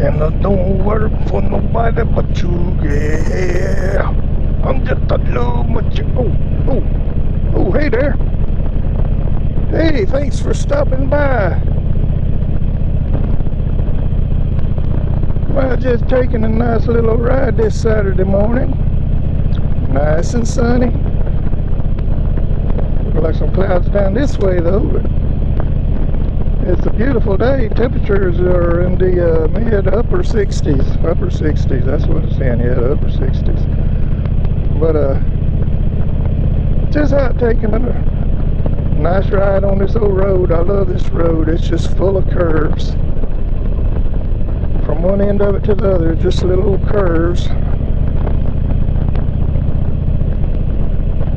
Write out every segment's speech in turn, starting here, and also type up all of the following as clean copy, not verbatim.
And I don't work for nobody but you, yeah. I'm just a little much. Oh, hey there. Hey, thanks for stopping by. Well, just taking a nice little ride this Saturday morning. Nice and sunny. Looks like some clouds down this way though, but it's a beautiful day. Temperatures are in the mid upper 60s. Upper 60s, that's what it's in, yeah, upper 60s. But just out taking a nice ride on this old road. I love this road. It's just full of curves. From one end of it to the other, just little curves.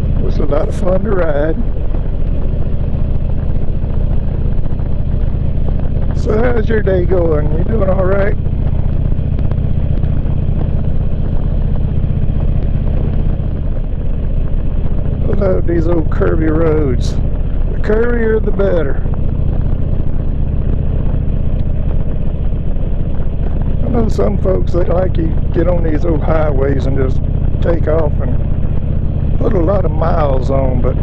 It was a lot of fun to ride. So how's your day going? You doing all right? I love these old curvy roads. The curvier the better. I know some folks, they like you get on these old highways and just take off and put a lot of miles on, but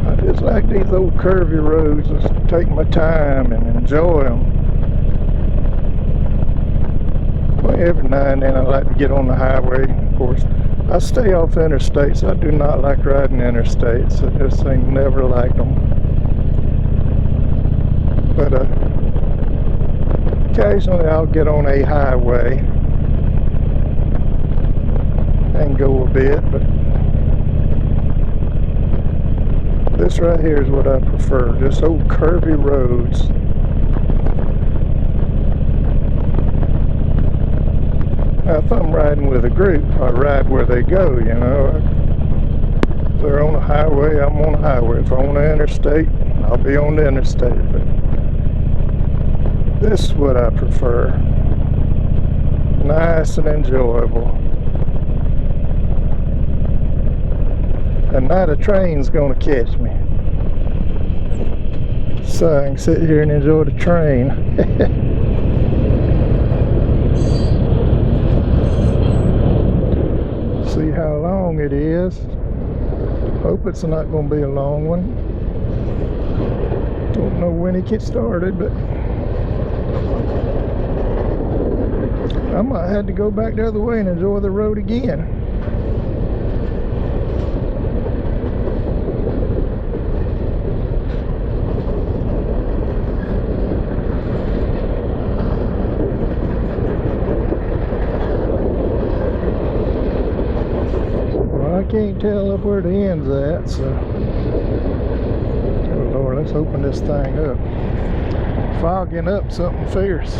I just like these old curvy roads. Just take my time and enjoy them. Well, every now and then I like to get on the highway. Of course, I stay off interstates. I do not like riding interstates. I just ain't never liked them. But occasionally I'll get on a highway and go a bit, but this right here is what I prefer, just old curvy roads. Now, if I'm riding with a group, I ride where they go, you know. If they're on a highway, I'm on a highway. If I'm on the interstate, I'll be on the interstate. But this is what I prefer. Nice and enjoyable. And now the train's gonna catch me, so I can sit here and enjoy the train. See how long it is. Hope it's not gonna be a long one. Don't know when it gets started, but I might have to go back the other way and enjoy the road again. I can't tell up where the end's at, so oh Lord, let's open this thing up. Fogging up something fierce.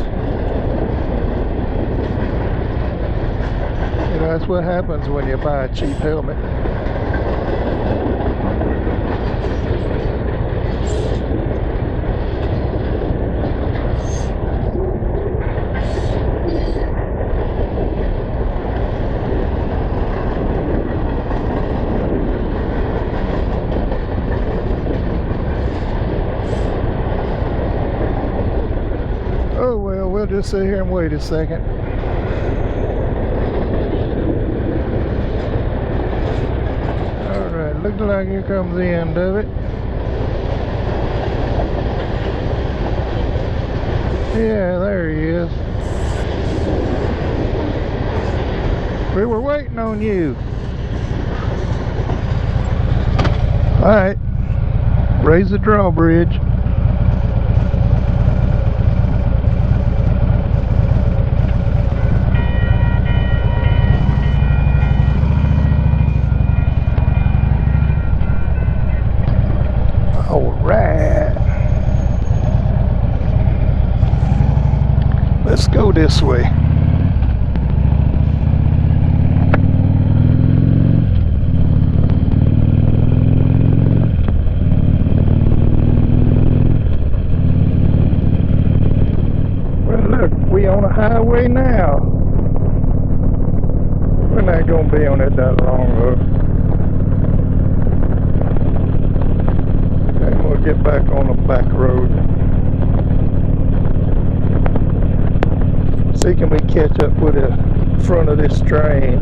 You know, that's what happens when you buy a cheap helmet. Oh well, we'll just sit here and wait a second. Alright, looks like here comes the end of it. Yeah, there he is. We were waiting on you. Alright, raise the drawbridge. Alright, let's go this way. Well, look, we on a highway now. We're not gonna be on it that long though. And we'll get back on the back road. See, can we catch up with the front of this train?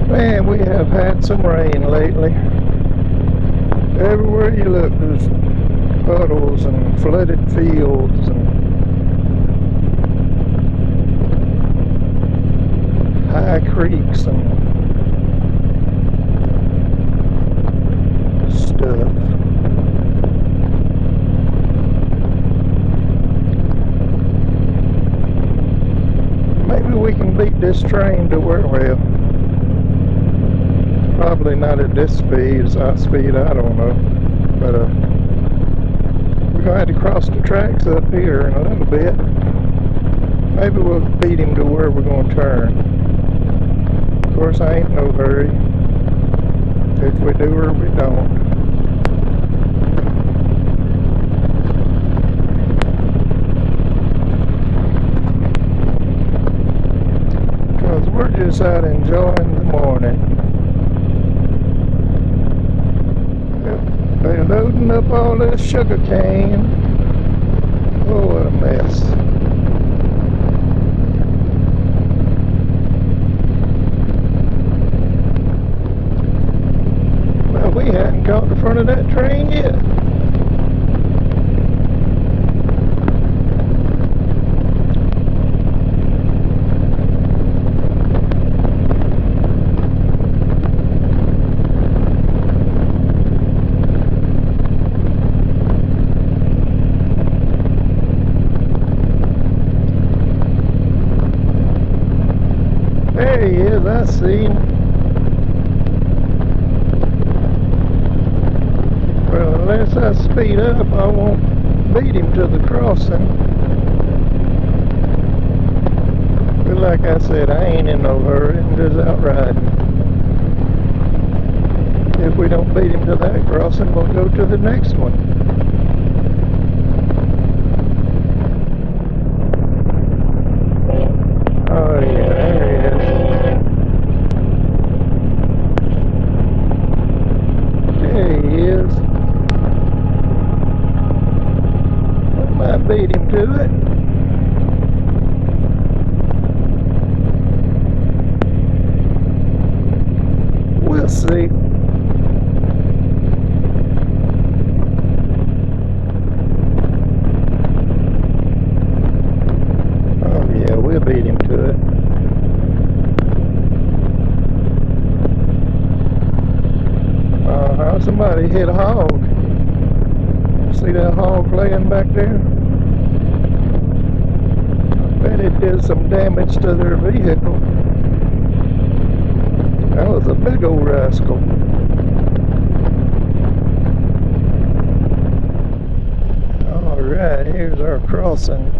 Man, we have had some rain lately. Everywhere you look, there's puddles and flooded fields and high creeks and stuff. Maybe we can beat this train to where, well, probably not at this speed, it's high speed, I don't know. But we're going to have to cross the tracks up here in a little bit. Maybe we'll beat him to where we're going to turn. Of course, I ain't no hurry. If we do or we don't. Because we're just out enjoying the morning. They're loading up all this sugar cane. Oh, what a mess. Well, we hadn't caught the front of that train yet. There he is, I see him. Well, unless I speed up, I won't beat him to the crossing. But like I said, I ain't in no hurry, I'm just out riding. If we don't beat him to that crossing, we'll go to the next one. Oh yeah, there he is. There he is. I might beat him to it. We'll see. Oh yeah, we'll beat him to it. Somebody hit a hog. See that hog laying back there? I bet it did some damage to their vehicle. That was a big old rascal. Alright, here's our crossing.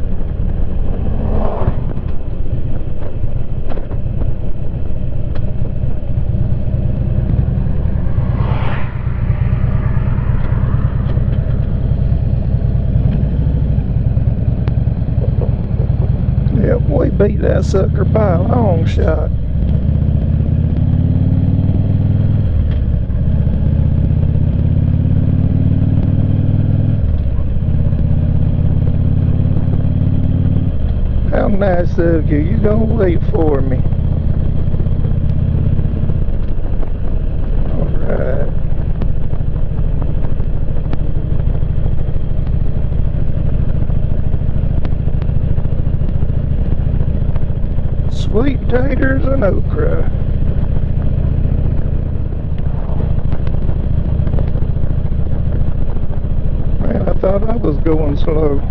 Yep, we beat that sucker by a long shot. How nice of you. You gonna wait for me. Alright. Sweet taters and okra. Man, I thought I was going slow.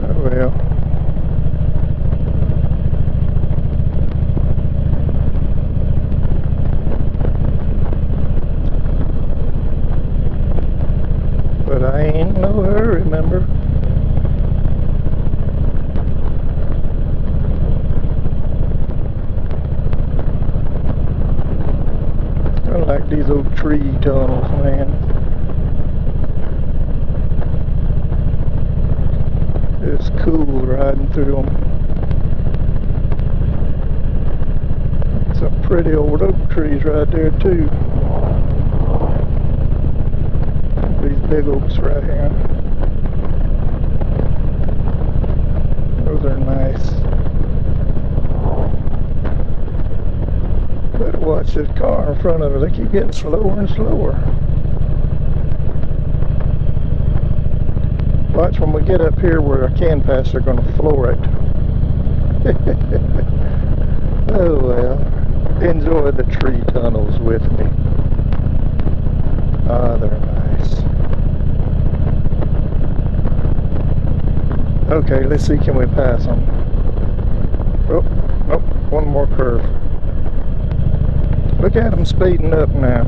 Oh well. But I ain't in no hurry, remember? I like these old tree tunnels, man. through them. Some pretty old oak trees right there too. These big oaks right here. Those are nice. Better watch this car in front of us. They keep getting slower and slower. Watch when we get up here where I can pass, they're going to floor it. Oh well. Enjoy the tree tunnels with me. Ah, they're nice. Okay, let's see, can we pass them? Oh, nope, one more curve. Look at them speeding up now.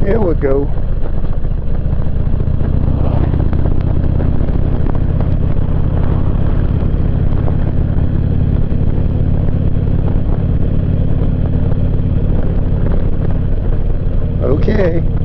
Here we go. Okay.